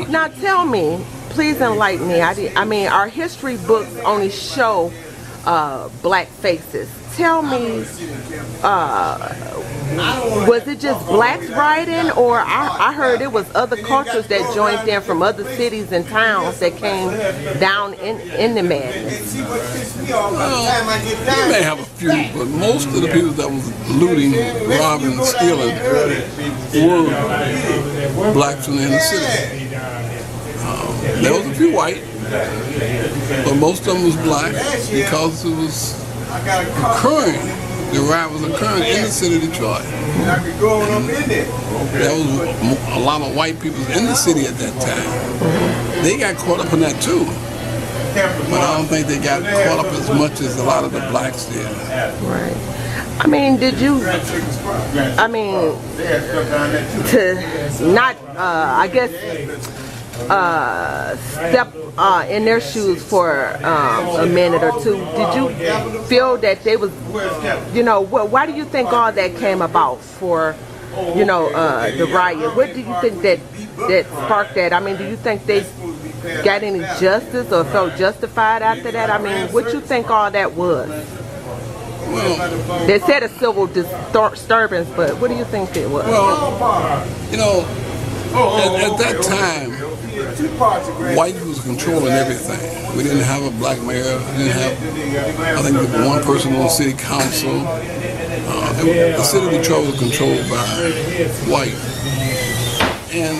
Now tell me, please enlighten me. I mean, our history books only show black faces. Tell me, was it just blacks riding, or I heard it was other cultures that joined in from other cities and towns that came down in the madness? You may have a few, but most of the people that was looting, robbing, stealing were blacks from the inner city. There was a few white, but most of them was black because it was occurring. The riot was occurring in the city of Detroit. There was a lot of white people in the city at that time. They got caught up in that too. But I don't think they got caught up as much as a lot of the blacks did. Right. I mean, did you, to not, I guess, step in their shoes for a minute or two, did you feel that they was, why do you think all that came about for, the riot? What do you think that sparked that? I mean, do you think they got any justice or felt justified after that? I mean, what you think all that was? Well, they said a civil disturbance, but what do you think it was? Well, at that time, white was controlling everything. We didn't have a black mayor. We didn't have, I think, one person on the city council. The city of Detroit was controlled by white. And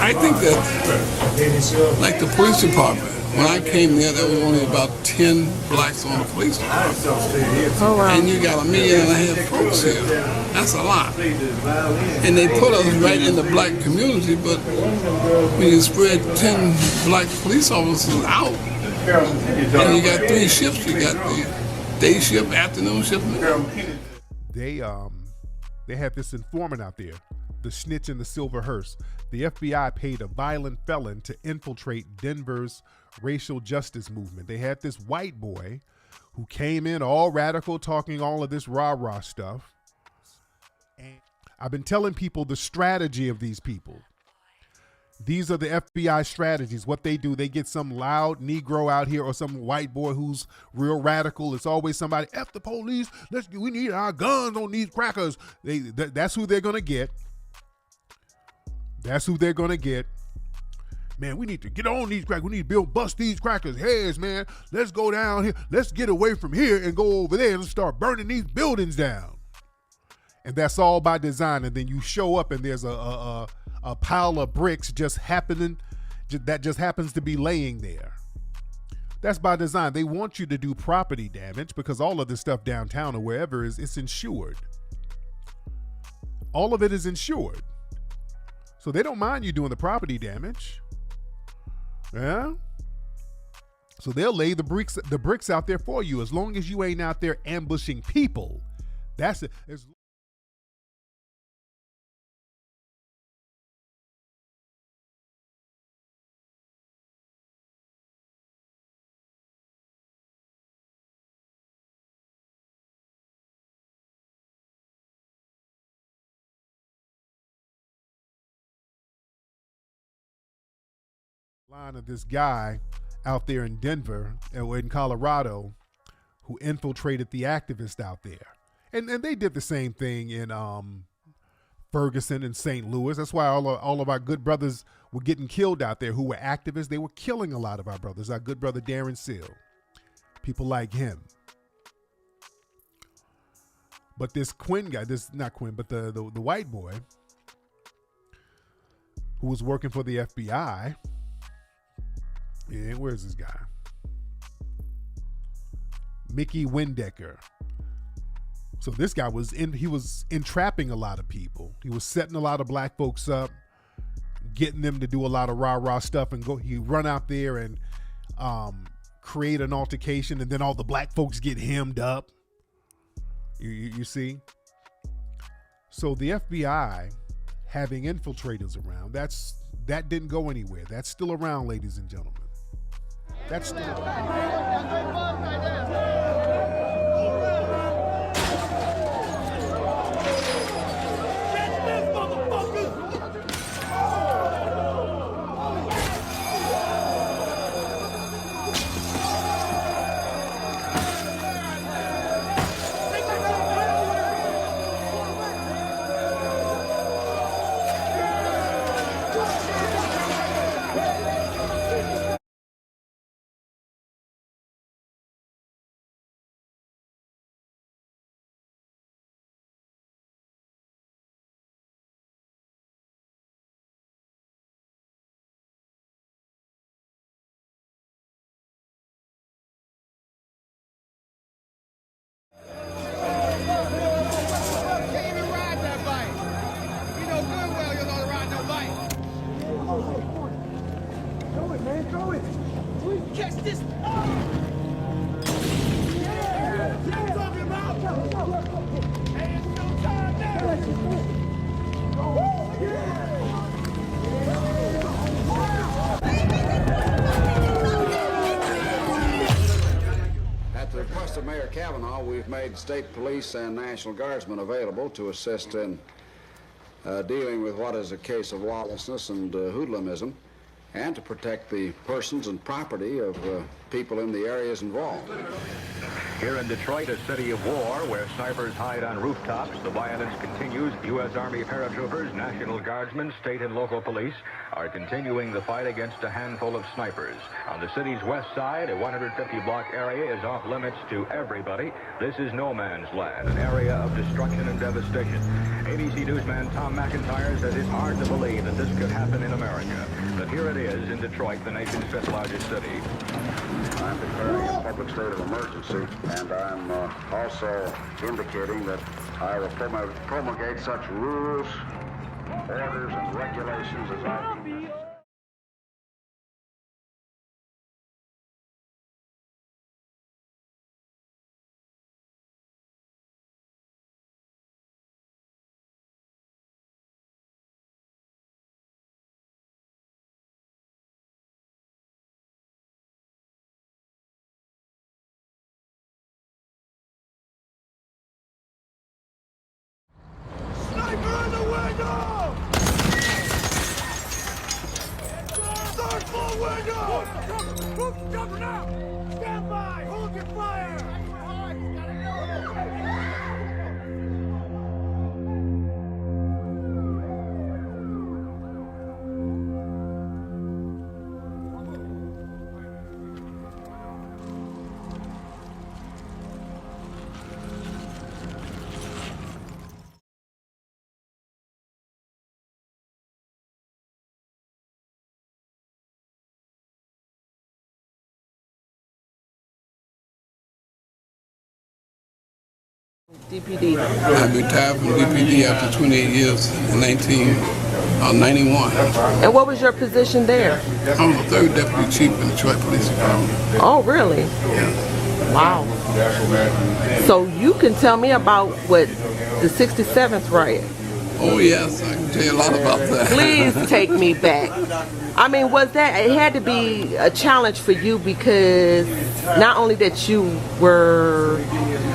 I think that, like the police department, when I came there was only about 10 blacks on the police department. Oh, wow. And you got 1.5 million folks here. That's a lot. And they put us right in the black community, but when you spread 10 black police officers out, and you got 3 shifts, you got the day shift, afternoon shift. They had this informant out there, the Snitch and the Silver Hearse. The FBI paid a violent felon to infiltrate Denver's racial justice movement. They had this white boy who came in all radical, talking all of this rah-rah stuff. And I've been telling people the strategy of these people. These are the FBI strategies. What they do, they get some loud Negro out here or some white boy who's real radical. It's always somebody, F the police, we need our guns on these crackers. That's who they're going to get. That's who they're going to get. Man, we need to get on these crackers. We need to bust these crackers' heads, man. Let's go down here. Let's get away from here and go over there and start burning these buildings down. And that's all by design. And then you show up and there's a pile of bricks just happens to be laying there. That's by design. They want you to do property damage because all of this stuff downtown or wherever it's insured. All of it is insured. So they don't mind you doing the property damage. Yeah. So they'll lay the bricks out there for you as long as you ain't out there ambushing people. That's it. Line of this guy out there in Denver or in Colorado who infiltrated the activists out there. And they did the same thing in Ferguson and St. Louis. That's why all of our good brothers were getting killed out there who were activists. They were killing a lot of our brothers. Our good brother Darren Seal. People like him. But this Quinn guy, the white boy who was working for the FBI. Yeah, where's this guy? Mickey Windecker. So this guy was entrapping a lot of people. He was setting a lot of black folks up, getting them to do a lot of rah-rah stuff, and he run out there and create an altercation, and then all the black folks get hemmed up. You see? So the FBI having infiltrators around, that didn't go anywhere. That's still around, ladies and gentlemen. That's still At the request of Mayor Kavanaugh, we've made state police and National Guardsmen available to assist in dealing with what is a case of lawlessness and hoodlumism, and to protect the persons and property of people in the areas involved. Here in Detroit, a city of war where snipers hide on rooftops, the violence continues. U.S. Army paratroopers, National Guardsmen, state and local police are continuing the fight against a handful of snipers. On the city's west side, a 150-block area is off limits to everybody. This is no man's land, an area of destruction and devastation. ABC newsman Tom McIntyre says it's hard to believe that this could happen in America. But here it is in Detroit, the nation's fifth largest city. I'm declaring a public state of emergency, and I'm also indicating that I will promulgate such rules, orders, and regulations as I deem necessary. DPD. I retired from DPD after 28 years in 1991. And what was your position there? I was the third deputy chief in the Detroit Police Department. Oh, really? Yeah. Wow. So you can tell me about what the 67th riot. Oh yes, I can tell you a lot about that. Please take me back. I mean, it had to be a challenge for you, because not only that you were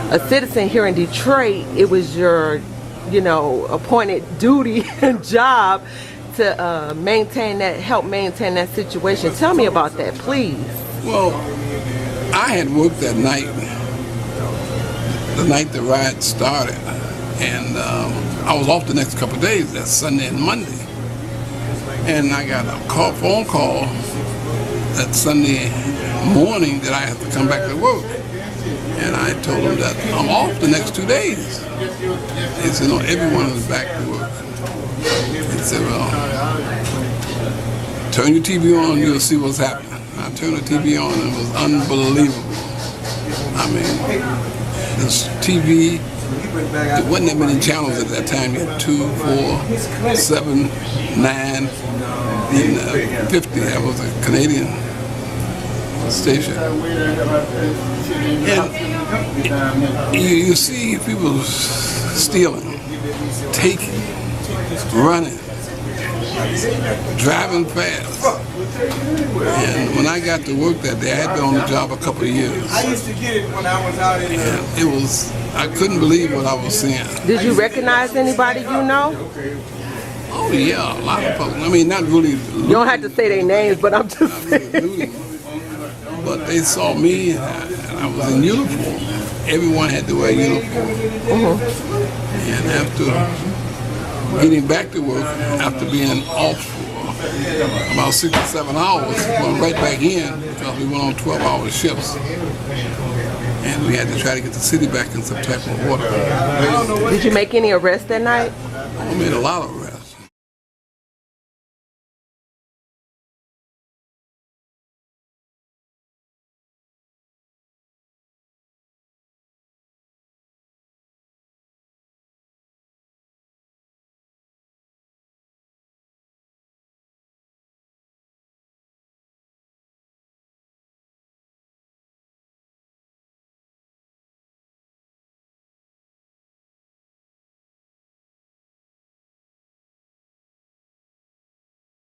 a citizen here in Detroit, it was your, appointed duty and job to help maintain that situation. Tell me about that, please. Well, I had worked that night, the night the riot started, and I was off the next couple of days, that's Sunday and Monday. And I got a phone call that Sunday morning that I have to come back to work. And I told them that I'm off the next 2 days. They said, no, everyone is back to work. They said, well, turn your TV on, you'll see what's happening. I turned the TV on, and it was unbelievable. I mean, this TV, there wasn't that many channels at that time. You had 2, 4, 7, 9, even 50. That was a Canadian station. And you see people stealing, taking, running, driving fast. And when I got to work that day, I had been on the job a couple of years. I used to get it when I was out in And I couldn't believe what I was seeing. Did you recognize anybody you know? Oh yeah, a lot of folks. I mean, not really. You don't have to say their names, but I'm just saying. But they saw me, and I was in uniform. Everyone had to wear a uniform. And after getting back to work, after being off for about 6 or 7 hours, went right back in, because we went on 12-hour shifts. And we had to try to get the city back in some type of order. Did you make any arrests that night? I made a lot of arrests.